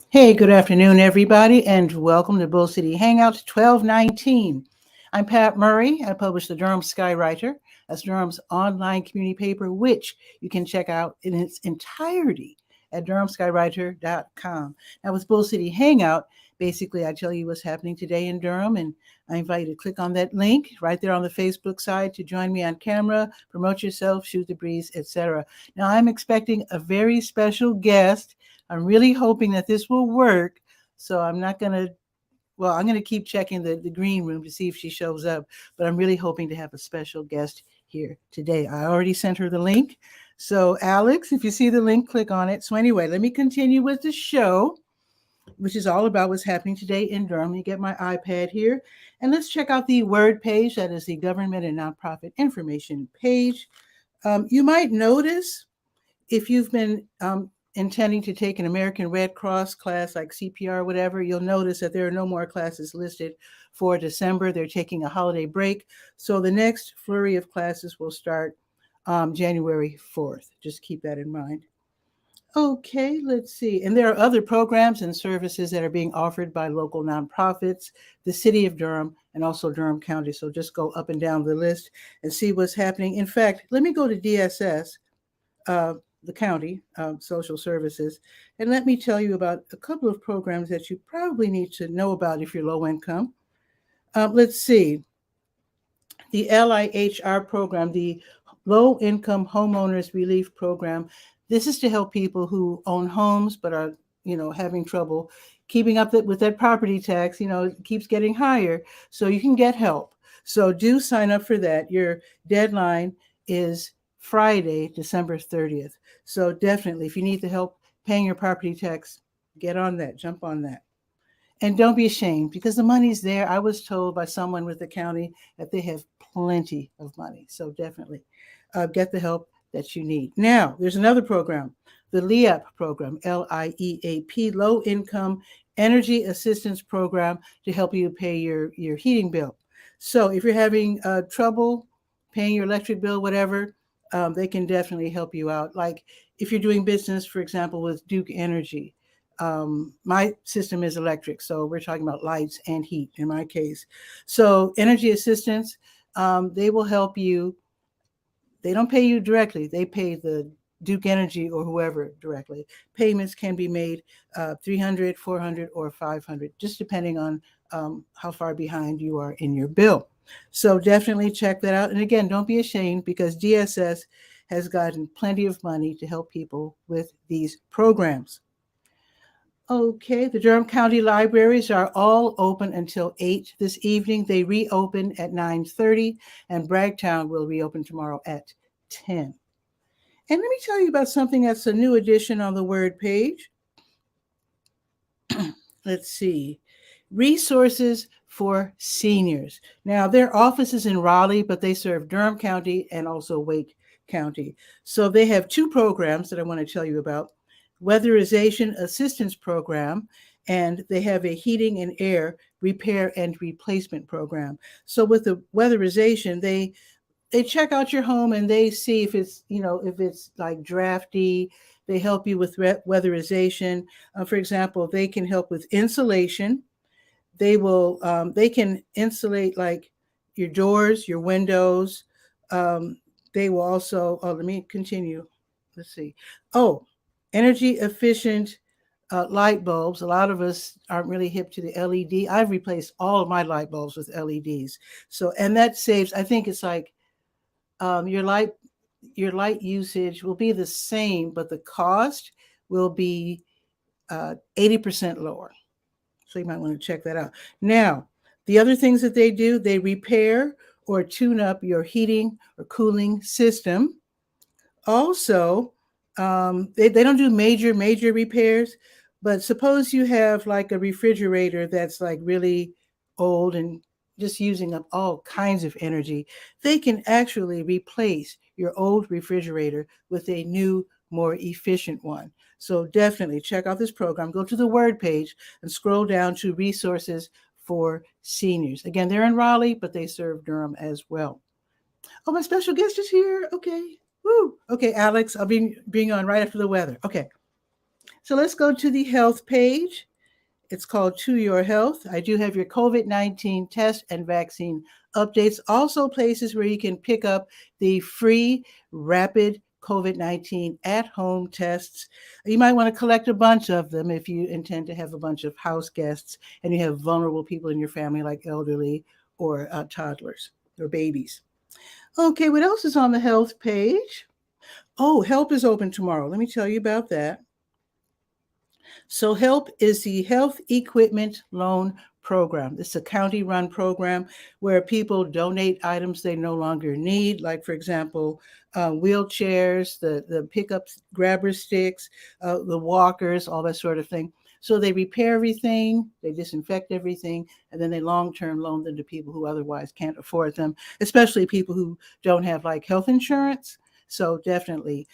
Hey, good afternoon, everybody, and welcome to Bull City Hangouts 1219. I'm Pat Murray. I publish the Durham Skywriter. That's Durham's online community paper, which you can check out in its entirety at durhamskywriter.com. Now, with Bull City Hangout, basically, I tell you what's happening today in Durham, and I invite you to click on that link right there on the Facebook side to join me on camera, promote yourself, shoot the breeze, etc. Now, I'm expecting a very special guest. I'm really hoping that this will work. So I'm going to keep checking the green room to see if she shows up, but I'm really hoping to have a special guest here today. I already sent her the link. So Alex, if you see the link, click on it. So anyway, let me continue with the show, which is all about what's happening today in Durham. Let me get my iPad here, and let's check out the word page. That is the government and nonprofit information page. You might notice if you've been intending to take an American Red Cross class like CPR or whatever, you'll notice that there are no more classes listed for December. They're taking a holiday break. So the next flurry of classes will start January 4th. Just keep that in mind. Okay, let's see. And there are other programs and services that are being offered by local nonprofits, the city of Durham, and also Durham County. So just go up and down the list and see what's happening. In fact, let me go to DSS. The county social services. And let me tell you about a couple of programs that you probably need to know about if you're low income. Let's see. The LIHR program, the Low Income Homeowners Relief Program. This is to help people who own homes but are, having trouble keeping up with that property tax. It keeps getting higher. So you can get help. So do sign up for that. Your deadline is Friday, December 30th. So definitely, if you need the help paying your property tax, get on that, jump on that. And don't be ashamed because the money's there. I was told by someone with the county that they have plenty of money. So definitely get the help that you need. Now, there's another program, the LEAP program, LIEAP, Low Income Energy Assistance Program, to help you pay your heating bill. So if you're having trouble paying your electric bill, whatever, they can definitely help you out. Like if you're doing business, for example, with Duke Energy, my system is electric. So we're talking about lights and heat in my case. So energy assistance, they will help you. They don't pay you directly. They pay the Duke Energy or whoever directly. Payments can be made $300, $400, or $500, just depending on how far behind you are in your bill. So definitely check that out. And again, don't be ashamed because DSS has gotten plenty of money to help people with these programs. Okay, the Durham County Libraries are all open until 8 this evening. They reopen at 9:30, and Bragtown will reopen tomorrow at 10. And let me tell you about something that's a new addition on the word page. Let's see. Resources for seniors. Now, their office is in Raleigh, but they serve Durham County and also Wake County. So they have two programs that I want to tell you about. Weatherization Assistance Program, and they have a heating and air repair and replacement program. So with the weatherization, they check out your home and they see if it's, if it's like drafty. They help you with weatherization. For example, they can help with insulation. They can insulate like your doors, your windows. They will also, let me continue. Let's see. Energy efficient light bulbs. A lot of us aren't really hip to the LED. I've replaced all of my light bulbs with LEDs. So, and that saves, I think it's like your light usage will be the same, but the cost will be 80% lower. So you might want to check that out. Now, the other things that they do, they repair or tune up your heating or cooling system. Also, they don't do major repairs, but suppose you have like a refrigerator that's like really old and just using up all kinds of energy, they can actually replace your old refrigerator with a new, more efficient one. So definitely check out this program. Go to the Word page and scroll down to resources for seniors. Again, they're in Raleigh, but they serve Durham as well. Oh, my special guest is here. Okay. Woo. Okay, Alex, I'll bring on right after the weather. Okay. So let's go to the health page. It's called To Your Health. I do have your COVID-19 test and vaccine updates. Also places where you can pick up the free rapid COVID-19 at-home tests. You might want to collect a bunch of them if you intend to have a bunch of house guests and you have vulnerable people in your family like elderly or toddlers or babies. Okay, what else is on the health page? Oh, HELP is open tomorrow. Let me tell you about that. So HELP is the Health Equipment Loan Program. It's a county-run program where people donate items they no longer need, like, for example, wheelchairs, the pickup grabber sticks, the walkers, all that sort of thing. So they repair everything, they disinfect everything, and then they long-term loan them to people who otherwise can't afford them, especially people who don't have like health insurance. So definitely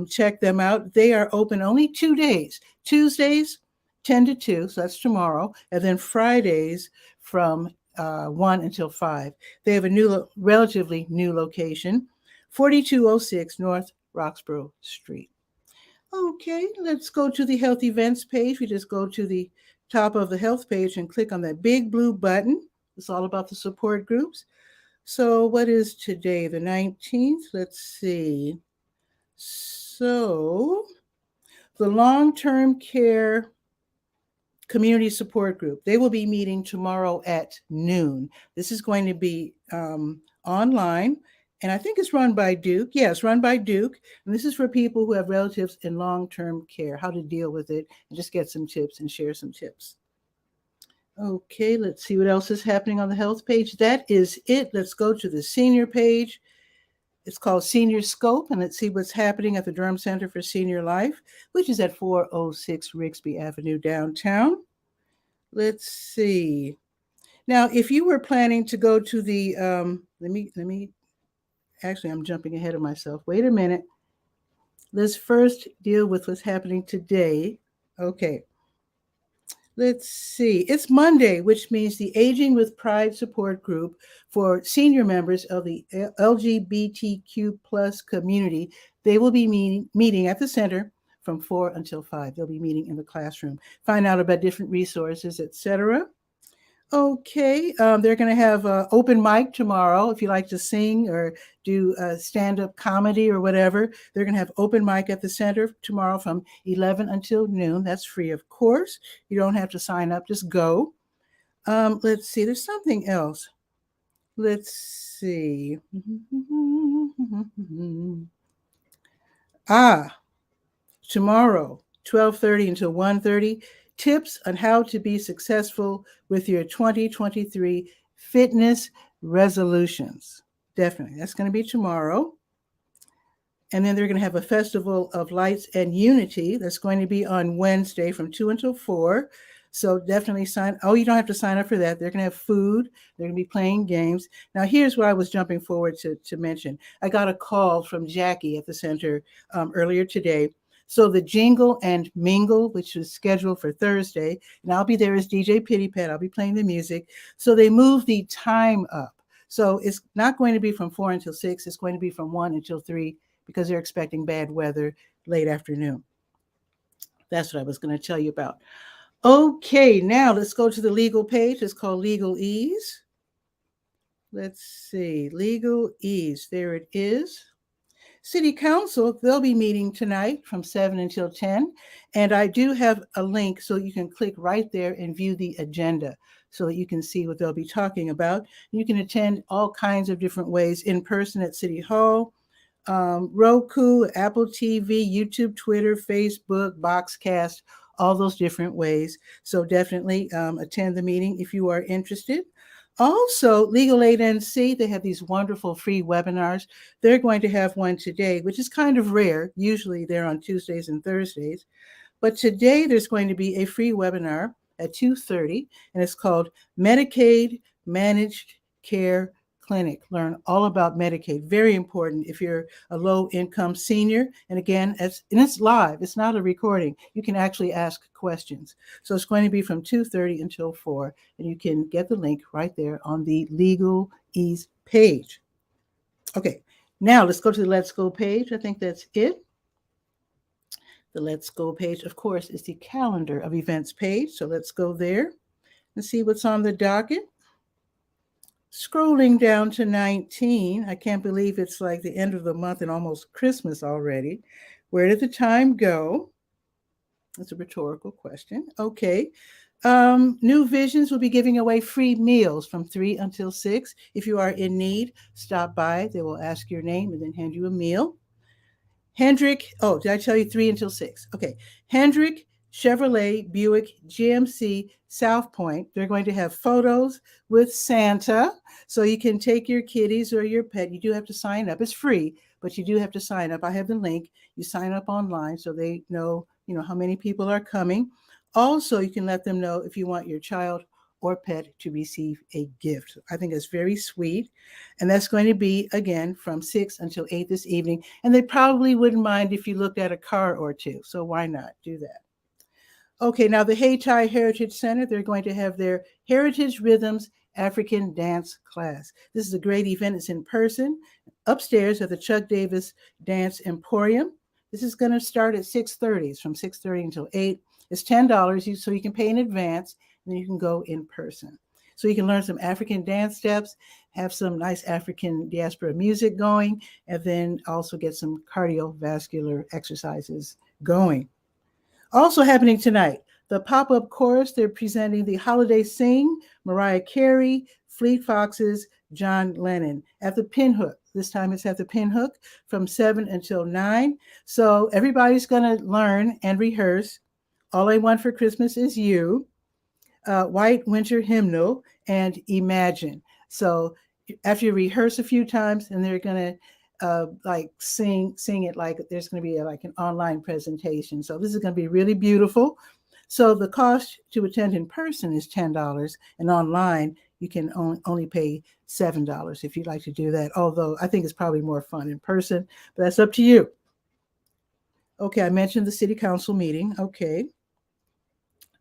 check them out. They are open only 2 days. Tuesdays, 10 to 2, so that's tomorrow, and then Fridays from 1 until 5. They have a relatively new location, 4206 North Roxborough Street. Okay, let's go to the health events page. We just go to the top of the health page and click on that big blue button. It's all about the support groups. So what is today, the 19th? Let's see. So the long-term care community support group, they will be meeting tomorrow at noon. This is going to be online, and I think it's run by Duke. Yeah, it's run by Duke, and this is for people who have relatives in long-term care, how to deal with it, and just get some tips and share some tips. Okay, let's see what else is happening on the health page. That is it. Let's go to the senior page. It's called SeniorScope, and let's see what's happening at the Durham Center for Senior Life, which is at 406 Rigsby Avenue downtown. Let's see. Now, if you were planning to go to the, actually, I'm jumping ahead of myself. Wait a minute. Let's first deal with what's happening today. Okay. Let's see. It's Monday, which means the Aging with Pride support group for senior members of the LGBTQ plus community. They will be meeting at the center from 4 until 5. They'll be meeting in the classroom. Find out about different resources, etc. Okay, they're going to have open mic tomorrow. If you like to sing or do stand-up comedy or whatever, they're going to have open mic at the center tomorrow from 11 until noon. That's free, of course. You don't have to sign up, just go. Let's see, there's something else. Let's see. Tomorrow, 12:30 until 1:30. Tips on how to be successful with your 2023 fitness resolutions. Definitely. That's going to be tomorrow. And then they're going to have a Festival of Lights and Unity. That's going to be on Wednesday from 2 until 4. So definitely you don't have to sign up for that. They're going to have food. They're going to be playing games. Now, here's what I was jumping forward to mention. I got a call from Jackie at the center earlier today. So the Jingle and Mingle, which was scheduled for Thursday, and I'll be there as DJ 𝗕𝗓𝗓. I'll be playing the music. So they moved the time up. So it's not going to be from 4 until 6. It's going to be from 1 until 3 because they're expecting bad weather late afternoon. That's what I was going to tell you about. Okay, now let's go to the legal page. It's called Legalese. Let's see, Legalese. There it is. City Council, they'll be meeting tonight from 7 until 10. And I do have a link so you can click right there and view the agenda so that you can see what they'll be talking about. You can attend all kinds of different ways in person at City Hall, Roku, Apple TV, YouTube, Twitter, Facebook, Boxcast, all those different ways. So definitely attend the meeting if you are interested. Also, Legal Aid NC, they have these wonderful free webinars. They're going to have one today, which is kind of rare. Usually they're on Tuesdays and Thursdays. But today there's going to be a free webinar at 2:30, and it's called Medicaid Managed Care Clinic. Learn all about Medicaid. Very important if you're a low-income senior. And again, it's live. It's not a recording. You can actually ask questions. So it's going to be from 2:30 until 4, and you can get the link right there on the Legal Ease page. Okay, now let's go to the Let's Go page. I think that's it. The Let's Go page, of course, is the calendar of events page. So let's go there and see what's on the docket. Scrolling down to 19, I can't believe it's like the end of the month and almost Christmas already. Where did the time go? That's a rhetorical question. Okay. New Visions will be giving away free meals from 3 until 6. If you are in need, stop by. They will ask your name and then hand you a meal. Hendrick, did I tell you 3 until 6? Okay. Hendrick Chevrolet Buick GMC South Point. They're going to have photos with Santa. So you can take your kitties or your pet. You do have to sign up. It's free, but you do have to sign up. I have the link. You sign up online so they know, how many people are coming. Also, you can let them know if you want your child or pet to receive a gift. I think that's very sweet. And that's going to be, again, from 6 until 8 this evening. And they probably wouldn't mind if you looked at a car or two. So why not do that? Okay, now the Hayti Heritage Center, they're going to have their Heritage Rhythms African Dance class. This is a great event. It's in person, upstairs at the Chuck Davis Dance Emporium. This is going to start at 6:30. It's from 6:30 until 8. It's $10, so you can pay in advance, and then you can go in person. So you can learn some African dance steps, have some nice African diaspora music going, and then also get some cardiovascular exercises going. Also happening tonight, the pop-up chorus, they're presenting the Holiday Sing, Mariah Carey, Fleet Foxes, John Lennon at the Pinhook. This time it's at the Pinhook from 7 until 9. So everybody's going to learn and rehearse All I Want for Christmas Is You, White Winter Hymnal, and Imagine. So after you rehearse a few times, and they're going to sing it like there's going to be like an online presentation. So this is going to be really beautiful. So the cost to attend in person is $10, and online you can only pay $7 if you'd like to do that. Although I think it's probably more fun in person, but that's up to you. Okay, I mentioned the city council meeting. Okay.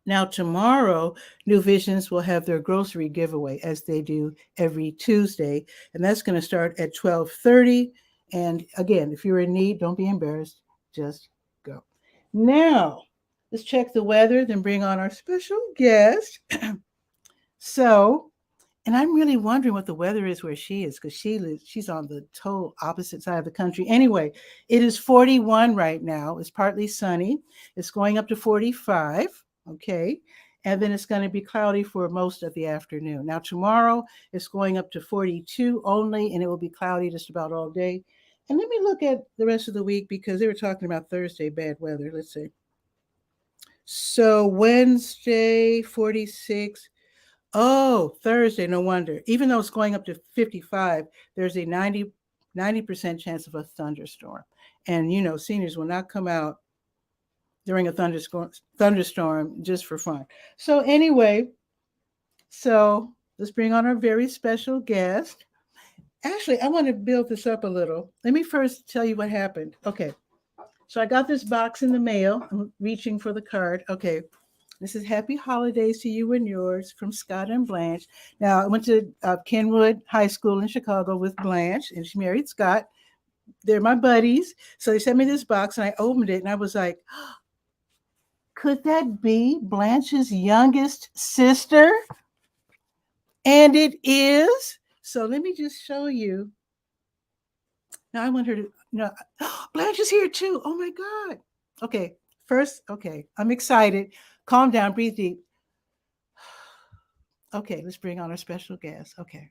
Now tomorrow, New Visions will have their grocery giveaway as they do every Tuesday, and that's going to start at 12:30. And again, if you're in need, don't be embarrassed. Just go. Now, let's check the weather, then bring on our special guest. And I'm really wondering what the weather is where she is, because she's on the total opposite side of the country. Anyway, it is 41 right now. It's partly sunny. It's going up to 45. Okay. And then it's going to be cloudy for most of the afternoon. Now, tomorrow it's going up to 42 only, and it will be cloudy just about all day. And let me look at the rest of the week, because they were talking about Thursday, bad weather. Let's see. So Wednesday, 46. Oh, Thursday, no wonder. Even though it's going up to 55, there's a 90% chance of a thunderstorm. And, seniors will not come out during a thunderstorm just for fun. So anyway, let's bring on our very special guest. Actually, I want to build this up a little. Let me first tell you what happened. Okay. So I got this box in the mail. I'm reaching for the card. Okay. This is Happy Holidays to You and Yours from Scott and Blanche. Now, I went to Kenwood High School in Chicago with Blanche, and she married Scott. They're my buddies. So they sent me this box, and I opened it, and I was like, could that be Blanche's youngest sister? And it is. So let me just show you. Now I want her to, Blanche is here too. Oh my God. Okay. First, okay. I'm excited. Calm down, breathe deep. Okay, let's bring on our special guest. Okay.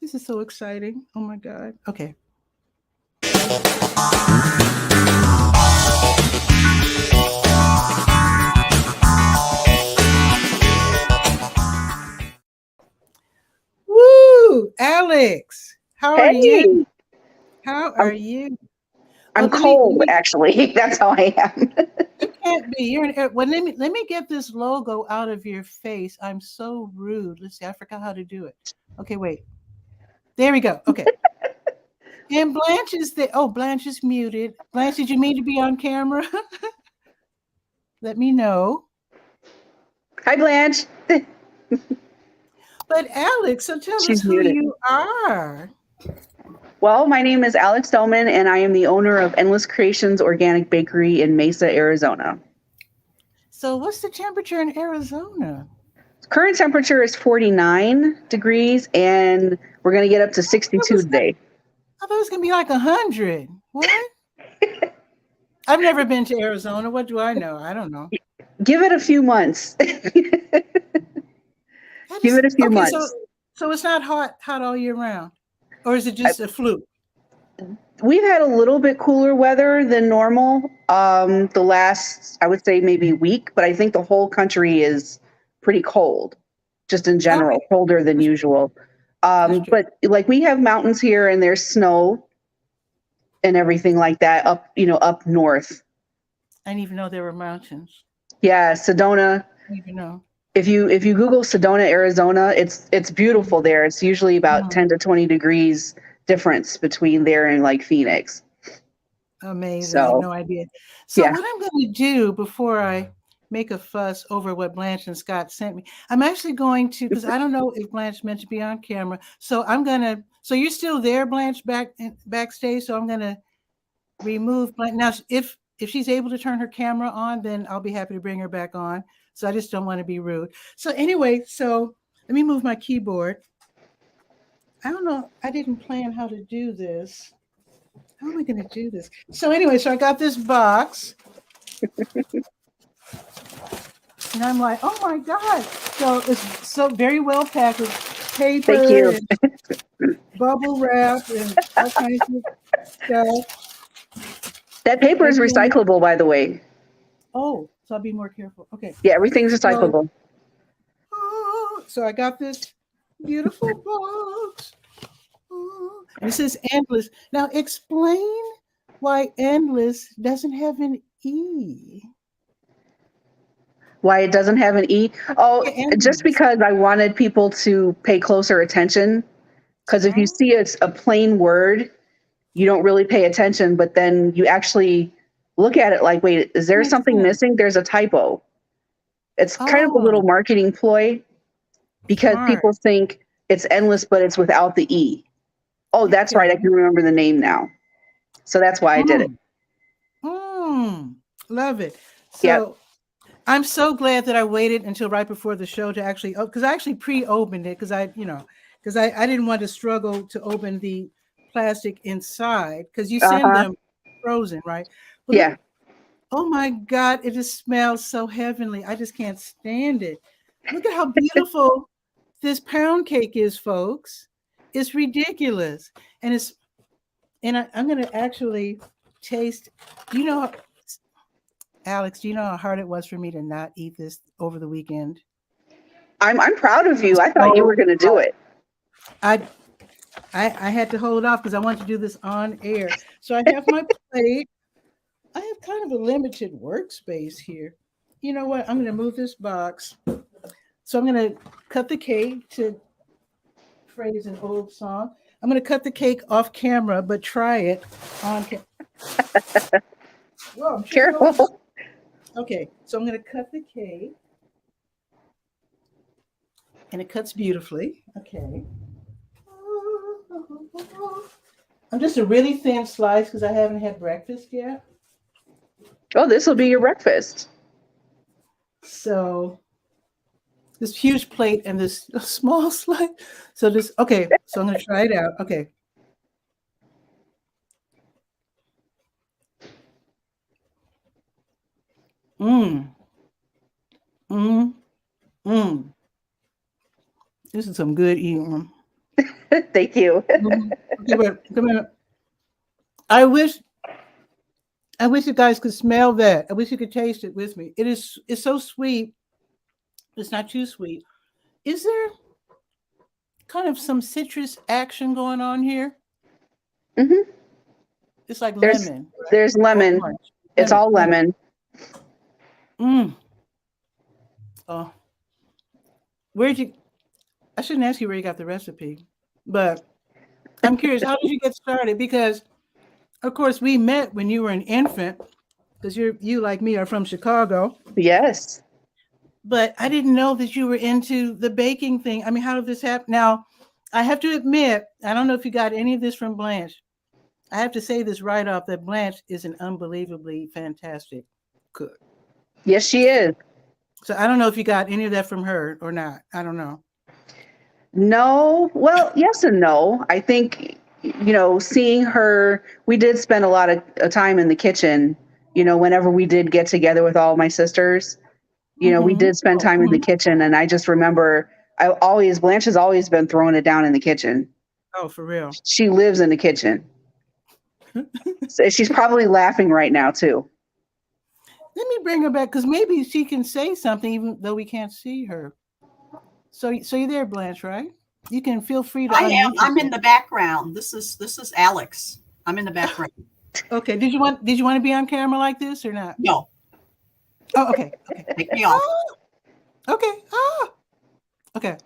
This is so exciting. Oh my God. Okay. Woo! Alex, how are you? How are you? I'm cold, actually. That's how I am. can't be. You're well, let me get this logo out of your face. I'm so rude. Let's see. I forgot how to do it. Okay, wait. There we go. Okay. And Blanche is there. Oh, Blanche is muted. Blanche, did you mean to be on camera? Let me know. Hi, Blanche. But Alex, so tell us who you are. Well, my name is Alex Stellman, and I am the owner of Ndless Creations Organic Bakery in Mesa, Arizona. So what's the temperature in Arizona? Current temperature is 49 degrees, and we're going to get up to 62 today. I thought it was going to be like 100. What? I've never been to Arizona. What do I know? I don't know. Give it a few months. Give it a few months. So it's not hot all year round? Or is it just a fluke? We've had a little bit cooler weather than normal the last, I would say, maybe week, but I think the whole country is pretty cold, just in general, colder than usual. But like we have mountains here and there's snow and everything like that up north. I didn't even know there were mountains. Yeah, Sedona. I didn't even know. If you Google Sedona, Arizona, it's beautiful there. It's usually about 10 to 20 degrees difference between there and like Phoenix. Amazing. So, I have no idea. So what I'm going to do before I make a fuss over what Blanche and Scott sent me, I'm actually going to, because I don't know if Blanche meant to be on camera. So so you're still there, Blanche, backstage. So I'm going to remove Blanche. Now, if she's able to turn her camera on, then I'll be happy to bring her back on. So I just don't want to be rude. So anyway, so let me move my keyboard. I don't know. I didn't plan how to do this. How am I going to do this? So anyway, so I got this box. And I'm like, oh my God. So it's so very well packed with paper. Thank you. And bubble wrap and all kinds of stuff. That paper is recyclable, by the way. Oh, so I'll be more careful. Okay. Yeah, everything's recyclable. So I got this beautiful box. And it says Ndless. Now explain why Ndless doesn't have an E. Why it doesn't have an E? Oh, just because I wanted people to pay closer attention. Because if you see it's a plain word, you don't really pay attention, but then you actually look at it like, wait, is there something missing? There's a typo. It's kind of a little marketing ploy because people think it's Ndless, but it's without the E. Oh, that's right. I can remember the name now. So that's why I did it. Love it. So I'm so glad that I waited until right before the show to actually, because I actually pre-opened it because I didn't want to struggle to open the plastic inside because you send them frozen, right? But oh my God, it just smells so heavenly. I just can't stand it. Look at how beautiful this pound cake is, folks. It's ridiculous. And I'm going to actually taste. Alex, do you know how hard it was for me to not eat this over the weekend? I'm proud of you. I thought you were going to do it. I had to hold off because I wanted to do this on air. So I have my plate. I have kind of a limited workspace here. You know what? I'm going to move this box. So I'm going to cut the cake to phrase an old song. I'm going to cut the cake off camera, but try it on camera. Whoa, careful. Okay, so I'm going to cut the cake. And it cuts beautifully. Okay. I'm just a really thin slice because I haven't had breakfast yet. Oh, this will be your breakfast. So this huge plate and this small slice. So okay, so I'm going to try it out. Okay. This is some good eating. Thank you. Okay, come here. I wish you guys could smell that. I wish you could taste it with me. It's so sweet. It's not too sweet. Is there kind of some citrus action going on here? Mm-hmm. It's like lemon. There's lemon. It's all lemon. Mm. Oh, where'd you? I shouldn't ask you where you got the recipe, but I'm curious. How did you get started? Because, of course, we met when you were an infant. Because you like me are from Chicago, Yes. but I didn't know that you were into the baking thing. I mean, how did this happen? Now, I have to admit, I don't know if you got any of this from Blanche. I have to say this right off that Blanche is an unbelievably fantastic cook. Yes, she is. So I don't know if you got any of that from her or not. I don't know. No, well, yes and no. I think, seeing her, we did spend a lot of time in the kitchen, whenever we did get together with all my sisters, we Mm-hmm. did spend Oh, time in the kitchen. And I just remember Blanche has always been throwing it down in the kitchen. oh, for real. She lives in the kitchen. So she's probably laughing right now too. Let me bring her back because maybe she can say something even though we can't see her. So you're there, Blanche, right? You can feel free to I am. unmute I'm in yourself. the background. This is Alex. I'm in the background. Okay. Did you want to be on camera like this or not? No, Oh, okay. Okay. take me off. Okay. Ah. Okay.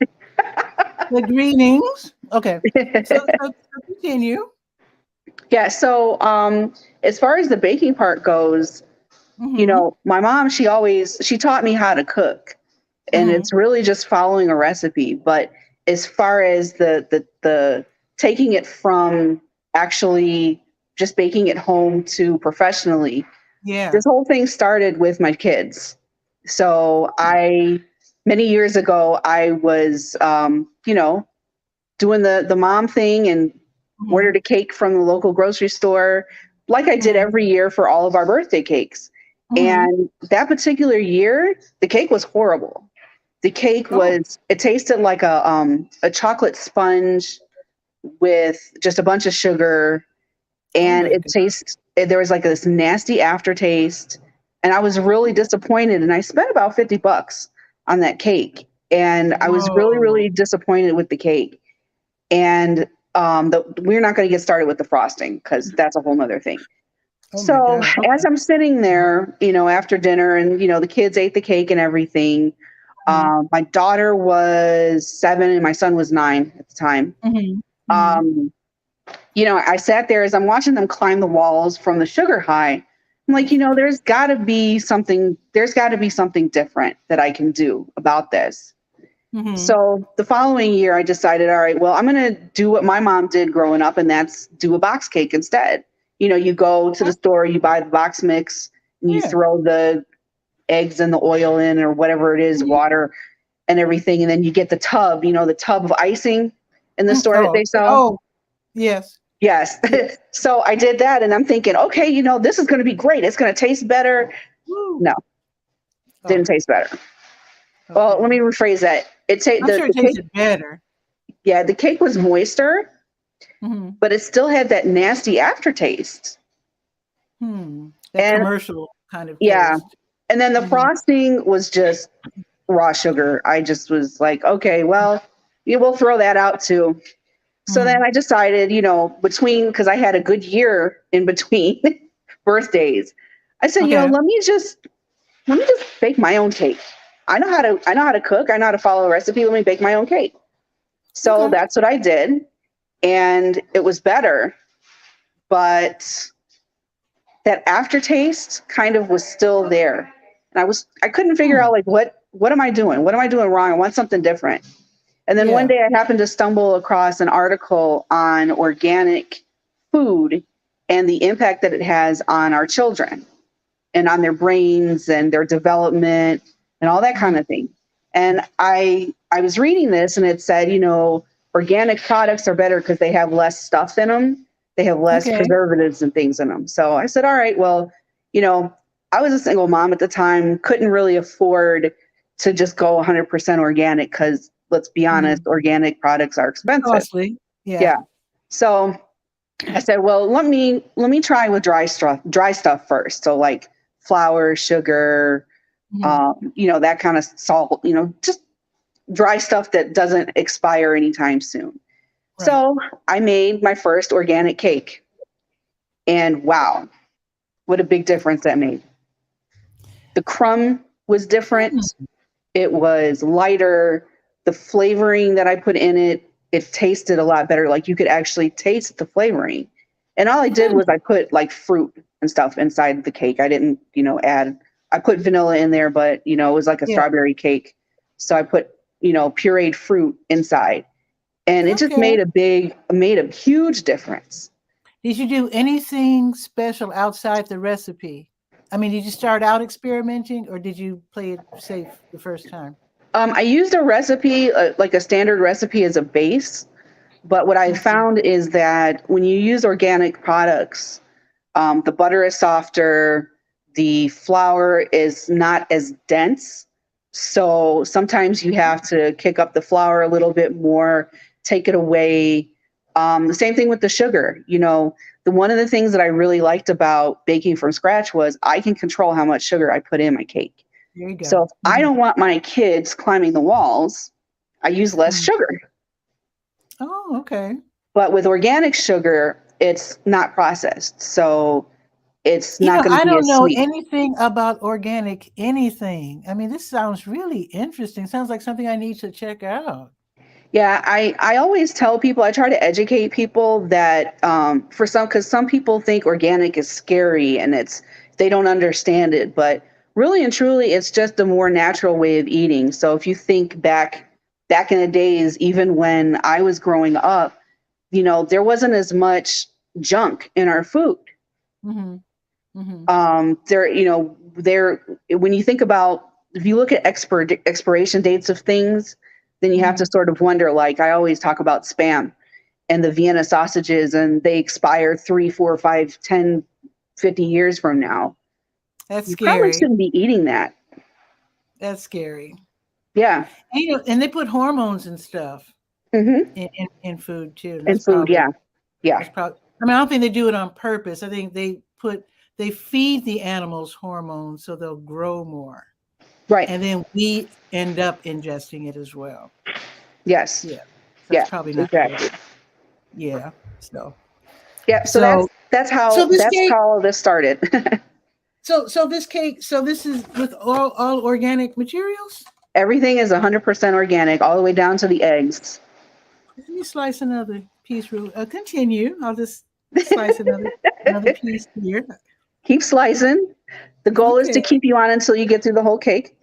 The greetings. Okay. So continue. Yeah. So, as far as the baking part goes, Mm-hmm. my mom, she taught me how to cook, and Mm-hmm. it's really just following a recipe. But as far as the taking it from actually just baking at home to professionally, Yeah. this whole thing started with my kids. So many years ago, I was, doing the mom thing and Mm-hmm. ordered a cake from the local grocery store, like I did Mm-hmm. every year for all of our birthday cakes. Mm-hmm. And that particular year, the cake was horrible. The cake Oh. it tasted like a chocolate sponge with just a bunch of sugar, Oh and my God. there was like this nasty aftertaste, and I was really disappointed, and I spent about $50 on that cake, and I was really, Whoa. really disappointed with the cake. And we're not going to get started with the frosting because that's a whole nother thing. Oh my So God. as Okay. I'm sitting there, after dinner, and the kids ate the cake and everything, Mm-hmm. my daughter was 7 and my son was 9 at the time. Mm-hmm. Mm-hmm. Um, I sat there as I'm watching them climb the walls from the sugar high. I'm like, there's got to be something different that I can do about this. Mm-hmm. So the following year, I decided, all right, well, I'm going to do what my mom did growing up, and that's do a box cake instead. You go to the store, you buy the box mix, and you Yeah. throw the eggs and the oil in, or whatever it is, Mm-hmm. water and everything. And then you get the tub, the tub of icing in the store that Oh. they sell. Oh. Yes. Yes. Yes. So I did that, and I'm thinking, okay, this is going to be great. It's going to taste better. Woo. No, Oh. didn't taste better. Well, let me Okay. rephrase that. I'm sure The it cake. tasted better. Yeah, the cake was moister, Mm-hmm. but it still had that nasty aftertaste. That And commercial kind of yeah, taste. and then the Mm-hmm. frosting was just raw sugar. I just was like, okay, well, we'll throw that out too. So Mm-hmm. then I decided, because I had a good year in between birthdays, I said, Okay. let me just bake my own cake. I know how to cook. I know how to follow a recipe. Let me bake my own cake. So Okay. that's what I did, and it was better, but that aftertaste kind of was still there. And I couldn't figure Hmm. out, like, what am I doing? What am I doing wrong? I want something different. And then one Yeah. day I happened to stumble across an article on organic food and the impact that it has on our children and on their brains and their development and all that kind Mhm. of thing. And I was reading this, and it said, organic products are better because they have less stuff in them. They have less Okay. preservatives and things in them. So I said, all right, well, you know, I was a single mom at the time, couldn't really afford to just go 100% organic because, let's be honest, Mhm. organic products are expensive. Costly. Yeah. Yeah. So I said, well, let me try with dry stuff first. So like flour, sugar, Mhm. that kind of salt, just dry stuff that doesn't expire anytime soon. Right. So I made my first organic cake, and wow, what a big difference that made. The crumb was different. It was lighter. The flavoring that I put in it, it tasted a lot better. Like you could actually taste the flavoring. And all I did was I put like fruit and stuff inside the cake. I didn't, I put vanilla in there, but it was like a strawberry cake. So I put, pureed fruit inside. And it just made a huge difference. Did you do anything special outside the recipe? I mean, did you start out experimenting, or did you play it safe the first time? I used a recipe, like a standard recipe as a base. But what I found is that when you use organic products, the butter is softer, the flour is not as dense. So sometimes you have to kick up the flour a little bit more, take it away. The same thing with the sugar. One of the things that I really liked about baking from scratch was I can control how much sugar I put in my cake. There you go. So if I don't want my kids climbing the walls, I use less sugar. Oh, okay. But with organic sugar, it's not processed. So it's not going to be as sweet. I don't know anything about organic anything. I mean, this sounds really interesting. Sounds like something I need to check out. Yeah, I always tell people, I try to educate people that because some people think organic is scary and they don't understand it. But really and truly, it's just a more natural way of eating. So if you think back in the days, even when I was growing up, there wasn't as much junk in our food. When you think about, if you look at expiration dates of things, then you have to sort of wonder, like I always talk about Spam and the Vienna sausages, and they expire 3, 4, 5, 10, 50 years from now. That's scary. You probably shouldn't be eating that. That's scary. Yeah. And they put hormones and stuff in food too. In food, yeah. I don't think they do it on purpose. I think they feed the animals hormones so they'll grow more. Right. And then we end up ingesting it as well. Yes. Yeah. That's probably not exactly. Good. Yeah. So. Yeah. So that's how this started. So this cake. So this is with all organic materials. Everything is 100% organic, all the way down to the eggs. Let me slice another piece. Continue. I'll just slice another piece here. Keep slicing. The goal is to keep you on until you get through the whole cake.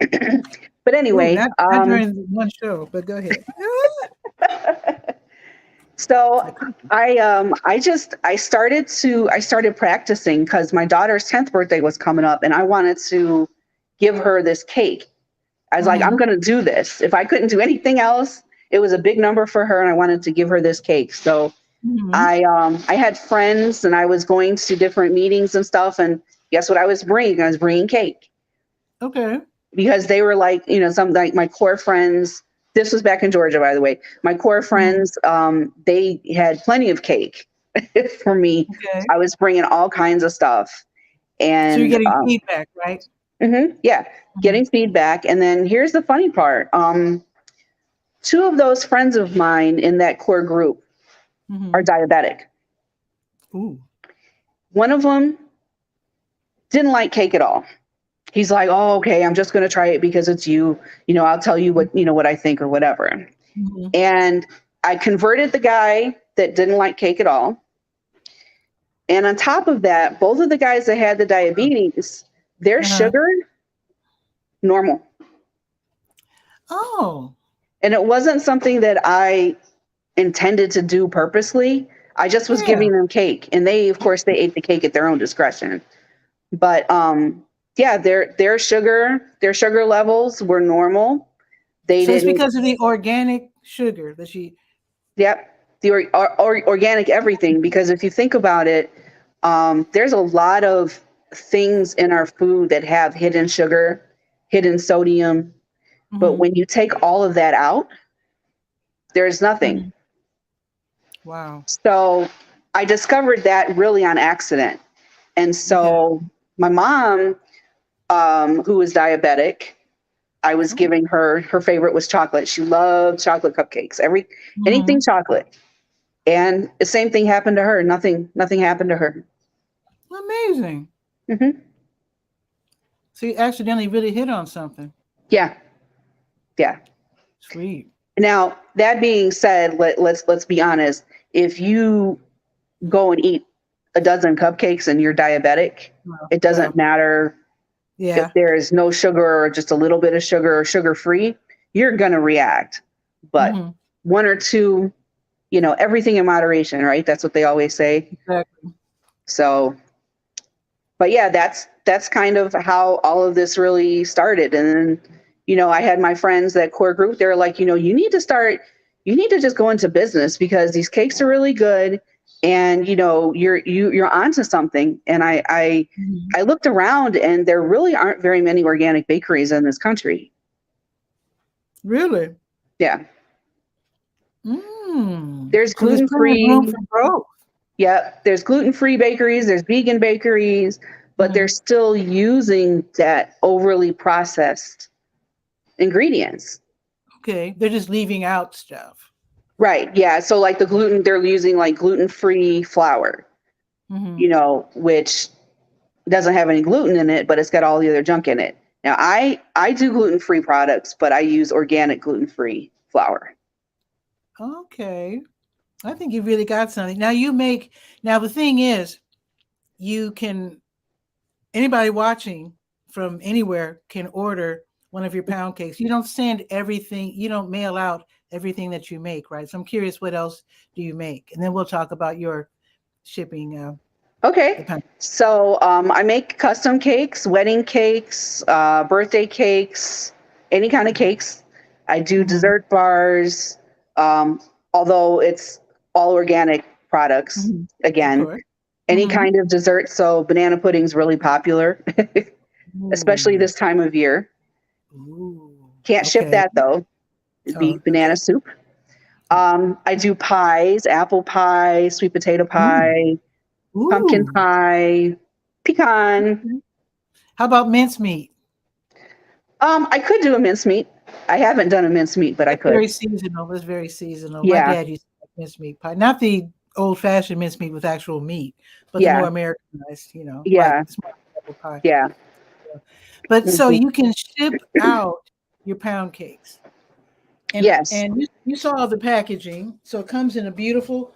But anyway, not during one show. But go ahead. So I started practicing because my daughter's 10th birthday was coming up, and I wanted to give her this cake. I was like, I'm going to do this. If I couldn't do anything else, it was a big number for her, and I wanted to give her this cake. So I had friends, and I was going to different meetings and stuff, and guess what I was bringing? I was bringing cake. Okay. Because they were like, some like my core friends. This was back in Georgia, by the way. My core friends, they had plenty of cake for me. Okay. I was bringing all kinds of stuff. And so you're getting feedback, right? Yeah, getting feedback. And then here's the funny part. 2 of those friends of mine in that core group are diabetic. Ooh. One of them didn't like cake at all. He's like, oh, okay, I'm just going to try it because it's you. I'll tell you what I think or whatever. And I converted the guy that didn't like cake at all. And on top of that, both of the guys that had the diabetes, their sugar, normal. Oh. And it wasn't something that I intended to do purposely. I just was giving them cake. And they, of course, they ate the cake at their own discretion. But their sugar levels were normal. It's because of the organic sugar that she. Yep, the organic everything. Because if you think about it, there's a lot of things in our food that have hidden sugar, hidden sodium. But when you take all of that out, there's nothing. Wow. So I discovered that really on accident. And so my mom, who was diabetic, I was giving her favorite was chocolate. She loved chocolate cupcakes, anything chocolate. And the same thing happened to her. Nothing happened to her. Amazing. So you accidentally really hit on something. Yeah. Yeah. Sweet. Now, that being said, let's be honest. If you go and eat a dozen cupcakes and you're diabetic, it doesn't matter if there's no sugar or just a little bit of sugar or sugar-free, you're going to react. But one or two, everything in moderation, right? That's what they always say. Exactly. So, but yeah, that's kind of how all of this really started. And then, I had my friends, that core group, they're like, you need to just go into business because these cakes are really good. And, you're onto something. And I looked around and there really aren't very many organic bakeries in this country. Really? Yeah. There's So gluten-free. room for growth. Yeah. There's gluten-free bakeries. There's vegan bakeries, but they're still using that overly processed ingredients. Okay. They're just leaving out stuff. Right. Yeah. So like the gluten, they're using like gluten-free flour, which doesn't have any gluten in it, but it's got all the other junk in it. Now I do gluten-free products, but I use organic gluten-free flour. Okay. I think you really got something. Now the thing is, anybody watching from anywhere can order one of your pound cakes. You don't send everything, you don't mail out everything that you make, right? So I'm curious, what else do you make? And then we'll talk about your shipping. Okay. So I make custom cakes, wedding cakes, birthday cakes, any kind of cakes. I do dessert bars, although it's all organic products, again. Any kind of dessert. So banana pudding's really popular, especially this time of year. Can't ship that though. It'd be banana soup. I do pies, apple pie, sweet potato pie, pumpkin pie, pecan. How about mincemeat? I could do a mincemeat. I haven't done a mincemeat, but I could. Very seasonal. It's very seasonal. Yeah. My dad used to make mincemeat pie. Not the old-fashioned mincemeat with actual meat, but the more Americanized, Yeah. like small apple pie. Yeah. But so you can ship out your pound cakes. And, yes. And you saw the packaging. So it comes in a beautiful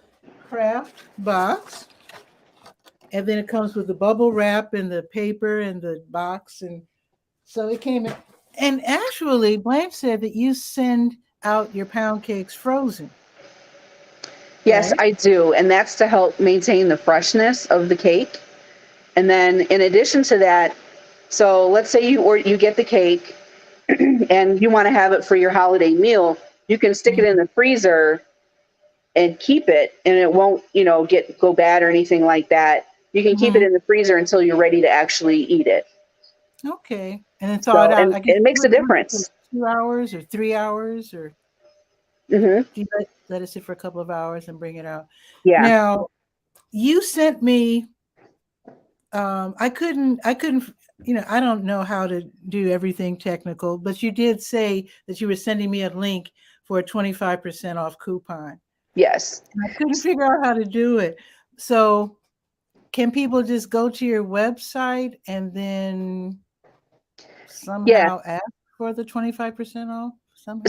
craft box. And then it comes with the bubble wrap and the paper and the box. And so it came in. And actually, Blanche said that you send out your pound cakes frozen. Yes, right? I do. And that's to help maintain the freshness of the cake. And then in addition to that, so let's say you get the cake and you want to have it for your holiday meal, you can stick it in the freezer and keep it, and it won't, go bad or anything like that. You can keep it in the freezer until you're ready to actually eat it. Okay. And then thaw it out. And it makes a difference. 2 hours or 3 hours or do you let it sit for a couple of hours and bring it out? Yeah. Now, you sent me, I couldn't, I don't know how to do everything technical, but you did say that you were sending me a link for a 25% off coupon. Yes. And I couldn't figure out how to do it. So can people just go to your website and then somehow ask for the 25% off somehow?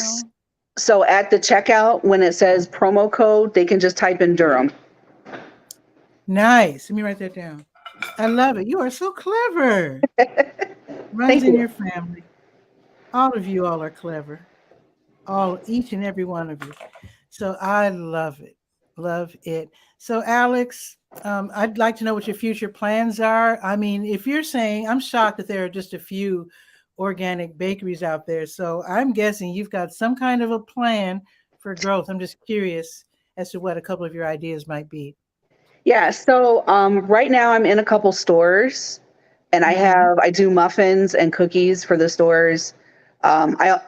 So at the checkout, when it says promo code, they can just type in Durham. Nice. Let me write that down. I love it. You are so clever. Runs in your family. All of you all are clever. Each and every one of you. So I love it. Love it. So Alex, I'd like to know what your future plans are. I mean, if you're saying, I'm shocked that there are just a few organic bakeries out there. So I'm guessing you've got some kind of a plan for growth. I'm just curious as to what a couple of your ideas might be. Yeah. So right now I'm in a couple stores, and I do muffins and cookies for the stores. I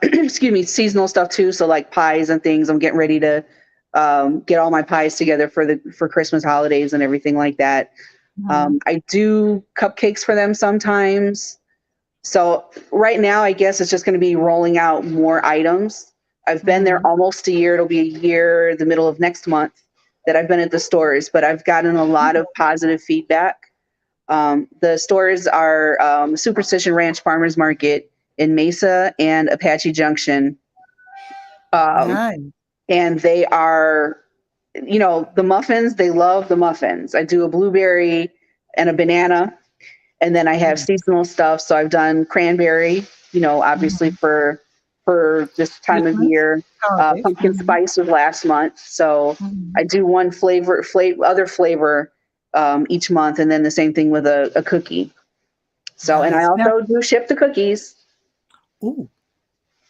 seasonal stuff too. So like pies and things. I'm getting ready to get all my pies together for Christmas holidays and everything like that. I do cupcakes for them sometimes. So right now, I guess it's just going to be rolling out more items. I've been there almost a year. It'll be a year, the middle of next month, that I've been at the stores, but I've gotten a lot of positive feedback. The stores are Superstition Ranch Farmers Market in Mesa and Apache Junction. Nice. And they are, the muffins, they love the muffins. I do a blueberry and a banana, and then I have seasonal stuff. So I've done cranberry, obviously for this time of year. Pumpkin spice was last month. So I do one other flavor each month, and then the same thing with a cookie. So, and I also do ship the cookies. Ooh.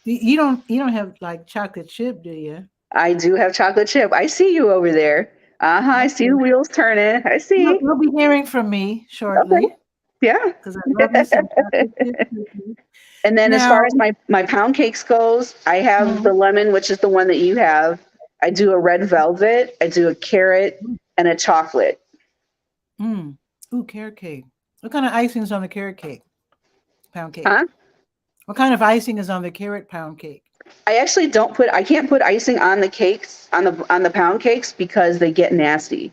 You don't have like chocolate chip, do you? I do have chocolate chip. I see you over there. I see the wheels turning. I see. You'll be hearing from me shortly. Okay. Yeah. Because I love me some chocolate chip cookies. And then as far as my pound cakes goes, I have the lemon, which is the one that you have. I do a red velvet. I do a carrot and a chocolate. Ooh, carrot cake. What kind of icing is on the carrot cake? Pound cake. Huh? What kind of icing is on the carrot pound cake? I actually I can't put icing on the cakes, on the pound cakes, because they get nasty.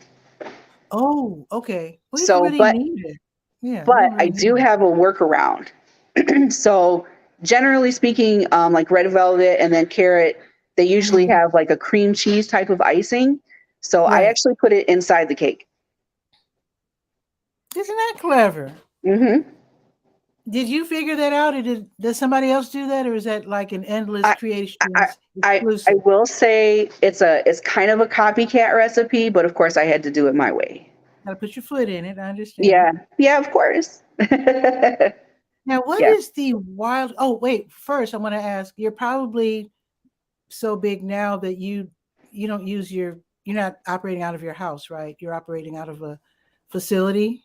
Oh, okay. Well, so, really need it. Yeah. But really I do have a workaround. So generally speaking, like red velvet and then carrot, they usually have like a cream cheese type of icing. So I actually put it inside the cake. Isn't that clever? Mm-hmm. Did you figure that out, or does somebody else do that, or is that like an Ndless Creations exclusive? I will say it's kind of a copycat recipe, but of course I had to do it my way. Gotta put your foot in it. I understand. Yeah, of course. Now, what is the wild? Oh, wait. First, I want to ask. You're probably so big now that you don't you're not operating out of your house, right? You're operating out of a facility.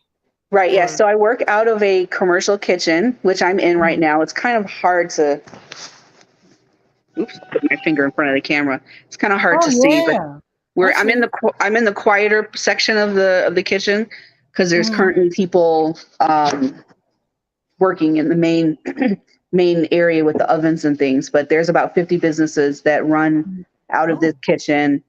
Right. Yeah. So I work out of a commercial kitchen, which I'm in right now. It's kind of hard to. Oops! Put my finger in front of the camera. It's kind of hard to see, but I'm in the quieter section of the kitchen because there's currently people working in the main area with the ovens and things. But there's about 50 businesses that run out of this kitchen,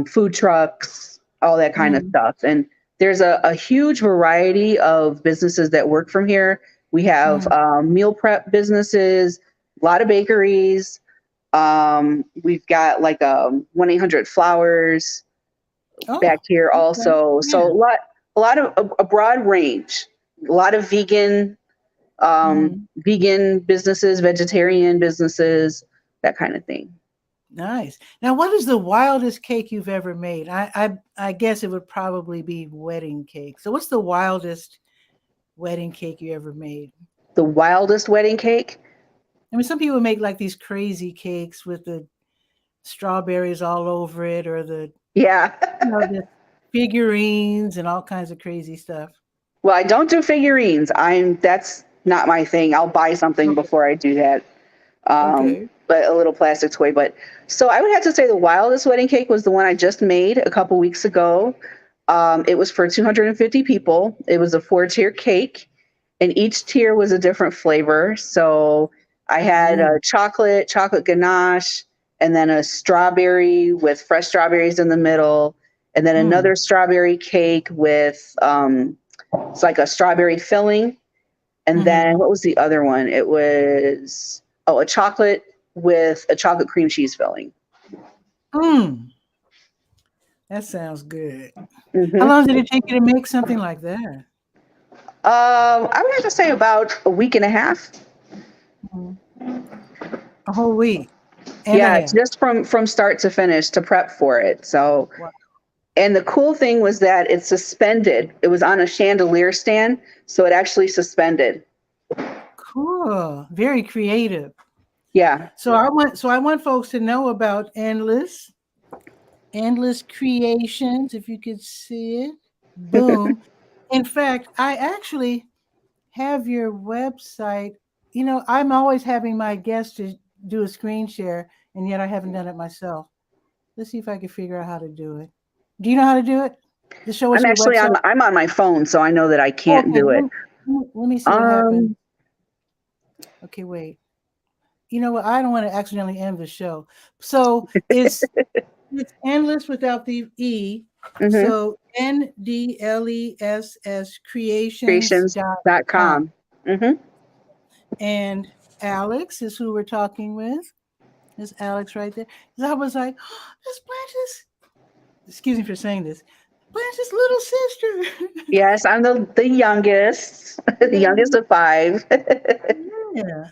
food trucks, all that kind of stuff, and there's a huge variety of businesses that work from here. We have meal prep businesses, a lot of bakeries. We've got like 1-800-Flowers back here also. Okay. So a lot of a broad range, a lot of vegan businesses, vegetarian businesses, that kind of thing. Nice. Now, what is the wildest cake you've ever made? I guess it would probably be wedding cake. So what's the wildest wedding cake you ever made? The wildest wedding cake? I mean, some people make like these crazy cakes with the strawberries all over it, or the the figurines and all kinds of crazy stuff. Well, I don't do figurines. That's not my thing. I'll buy something before I do that. But a little plastic toy. But so I would have to say the wildest wedding cake was the one I just made a couple weeks ago. It was for 250 people. It was a 4-tier cake, and each tier was a different flavor. So I had a chocolate ganache, and then a strawberry with fresh strawberries in the middle, and then another strawberry cake with it's like a strawberry filling. And then what was the other one? It was a chocolate with a chocolate cream cheese filling. That sounds good. How long did it take you to make something like that? I would have to say about a week and a half. A whole week. Just from start to finish to prep for it. So, and the cool thing was that it's suspended. It was on a chandelier stand, so it actually suspended. Cool. Very creative. Yeah. So I want folks to know about Ndless Creations, if you could see it. Boom. In fact, I actually have your website. You know, I'm always having my guests to do a screen share, and yet I haven't done it myself. Let's see if I can figure out how to do it. Do you know how to do it? Just show us your website. I'm on my phone, so I know that I can't do it. Let me see what happens. Okay, wait. You know what? I don't want to accidentally end the show. So it's Ndless without the E. So Ndless Creations.com. Creations.com. Mm-hmm. And Alex is who we're talking with. There's Alex right there. I was like, oh, that's Blanche's, excuse me for saying this, Blanche's little sister. Yes, I'm the youngest, the youngest of 5. Yeah.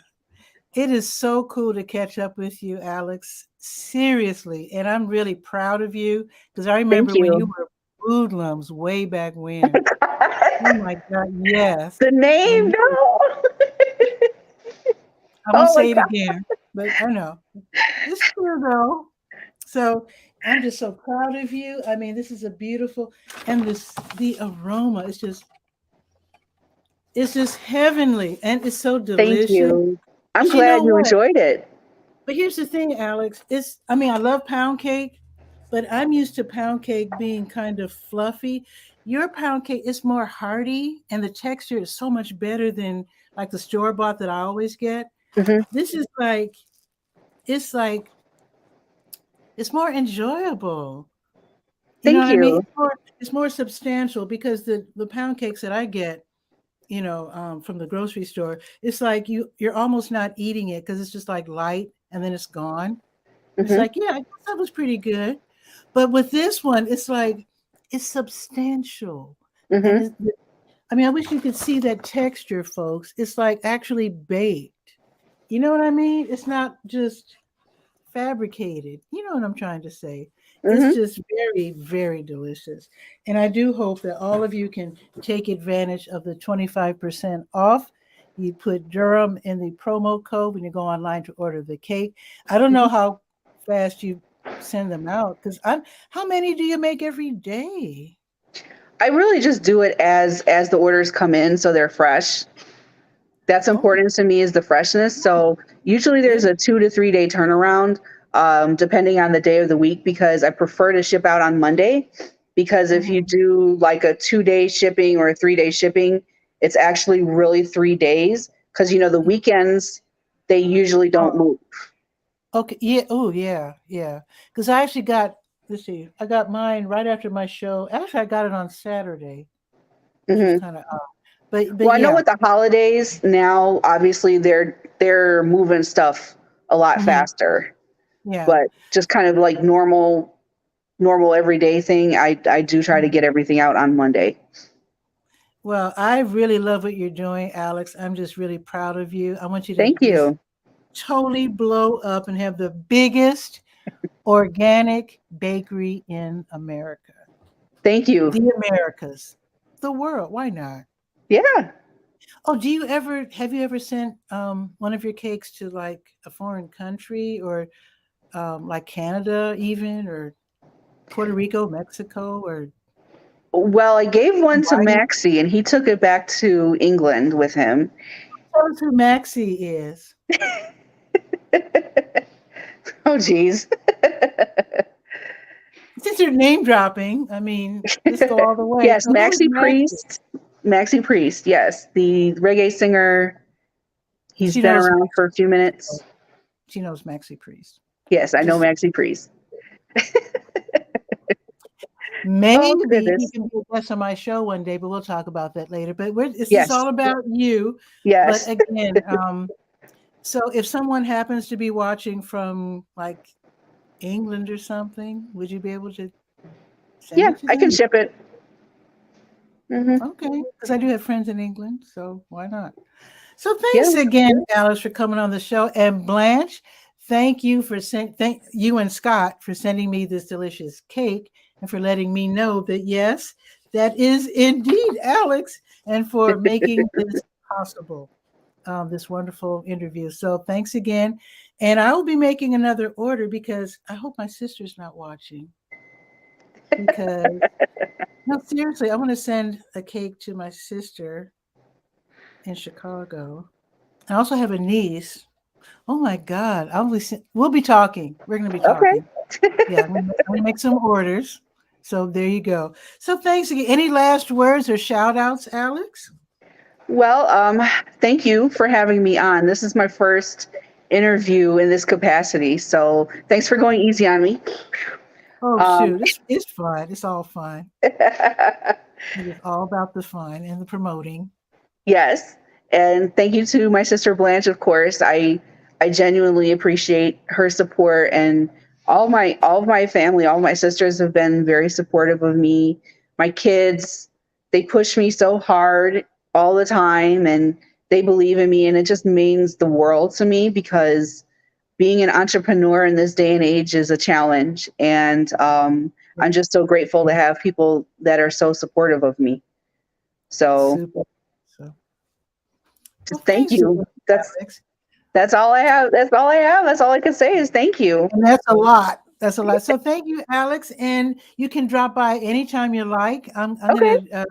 It is so cool to catch up with you, Alex. Seriously. And I'm really proud of you because I remember when you were Hoodlums way back when. Oh my God, yes. The name, no. I won't say it again, but I know. It's true though. So I'm just so proud of you. I mean, this is a beautiful, and the aroma is just heavenly, and it's so delicious. Thank you. I'm glad you enjoyed it. But here's the thing, Alex. I love pound cake, but I'm used to pound cake being kind of fluffy. Your pound cake is more hearty, and the texture is so much better than like the store-bought that I always get. Mm-hmm. This is like, it's more enjoyable. You know what I mean? It's more substantial because the pound cakes that I get, from the grocery store, it's like you're almost not eating it because it's just like light and then it's gone. Mm-hmm. It's like, yeah, I guess that was pretty good. But with this one, it's like, it's substantial. Mm-hmm. I wish you could see that texture, folks. It's like actually baked. You know what I mean? It's not just fabricated. You know what I'm trying to say? Mm-hmm. It's just very, very delicious. And I do hope that all of you can take advantage of the 25% off. You put Durham in the promo code when you go online to order the cake. I don't know how fast you send them out because how many do you make every day? I really just do it as the orders come in, so they're fresh. That's important to me, is the freshness. So usually there's a 2 to 3 day turnaround, depending on the day of the week, because I prefer to ship out on Monday. Because if you do like a 2-day shipping or a 3-day shipping, it's actually really 3 days. Because, the weekends, they usually don't move. Okay. Yeah. Oh, yeah. Yeah. Because I actually got, I got mine right after my show. Actually, I got it on Saturday. Mm-hmm. Kind of odd. But I know with the holidays now, obviously they're moving stuff a lot faster. Yeah. But just kind of like normal everyday thing, I do try to get everything out on Monday. Well, I really love what you're doing, Alex. I'm just really proud of you. I want you to Thank you. Totally blow up and have the biggest organic bakery in America. Thank you. The Americas. The world. Why not? Yeah. Oh, have you ever sent one of your cakes to like a foreign country or like Canada even, or Puerto Rico, Mexico, or? Well, I gave one to Maxie and he took it back to England with him. Tell us who Maxie is. Oh, geez. Since you're name dropping, let's go all the way. Yes, so Maxie Priest. Maxie Priest, yes. The reggae singer. He's been around for a few minutes. She knows Maxie Priest. Yes, I know Maxie Priest. Maybe he can be a guest on my show one day, but we'll talk about that later. But it's all about you. Yes. But again, so if someone happens to be watching from like England or something, would you be able to send it to them? I can ship it. Mm-hmm. Okay, because I do have friends in England, so why not? So thanks again, Alice, for coming on the show. And Blanche, thank you thank you and Scott for sending me this delicious cake and for letting me know that, yes, that is indeed Alex, and for making this possible, this wonderful interview. So thanks again. And I will be making another order because I hope my sister's not watching. Because, no, seriously, I want to send a cake to my sister in Chicago. I also have a niece. Oh my God. We'll be talking. We're going to be talking. Okay. Yeah, I'm going to make some orders. So there you go. So thanks again. Any last words or shout outs, Alex? Well, thank you for having me on. This is my first interview in this capacity. So thanks for going easy on me. Oh, shoot. It's fun. It's all fun. It's all about the fun and the promoting. Yes. And thank you to my sister Blanche, of course. I genuinely appreciate her support, and all of my family, all of my sisters have been very supportive of me. My kids, they push me so hard all the time, and they believe in me, and it just means the world to me, because being an entrepreneur in this day and age is a challenge. And I'm just so grateful to have people that are so supportive of me. So Super. So, well, thank thanks, you. Alex. That's all I have. That's all I have. That's all I can say is thank you. And that's a lot. That's a lot. So thank you, Alex. And you can drop by anytime you like. I'm Okay. going to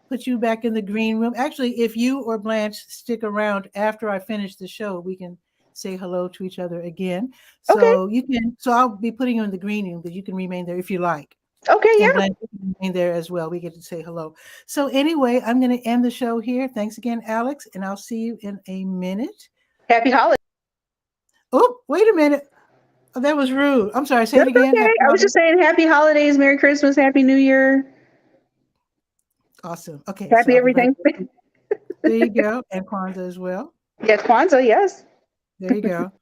put you back in the green room. Actually, if you or Blanche stick around after I finish the show, we can say hello to each other again. So Okay. you can. So I'll be putting you in the green room, but you can remain there if you like. Okay. And Yeah. Blanche can remain there as well. We get to say hello. So anyway, I'm going to end the show here. Thanks again, Alex, and I'll see you in a minute. Happy holidays. Oh, wait a minute. Oh, that was rude. I'm sorry. Say it That's again. okay. Happy I was just holidays. saying happy holidays, Merry Christmas, Happy New Year, Awesome. Okay, so happy I'll be right everything. there. There you go. And Kwanzaa as well. Yes, Kwanzaa. Yes. There you go.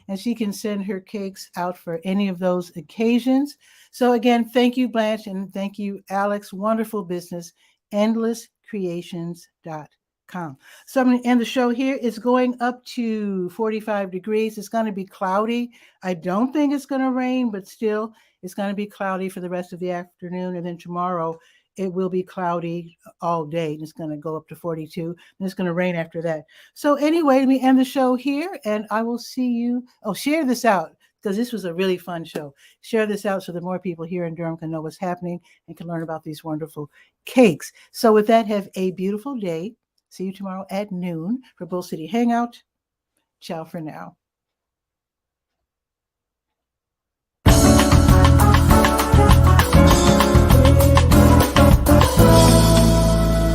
And she can send her cakes out for any of those occasions. So again, thank you, Blanche, and thank you, Alex. Wonderful business, endlesscreations.com. So I'm going to end the show here. It's going up to 45 degrees. It's going to be cloudy. I don't think it's going to rain, but still, it's going to be cloudy for the rest of the afternoon. And then tomorrow, it will be cloudy all day. And it's going to go up to 42. And it's going to rain after that. So anyway, let me end the show here, and I will see you. Oh, share this out, because this was a really fun show. Share this out so that more people here in Durham can know what's happening and can learn about these wonderful cakes. So with that, have a beautiful day. See you tomorrow at noon for Bull City Hangout. Ciao for now.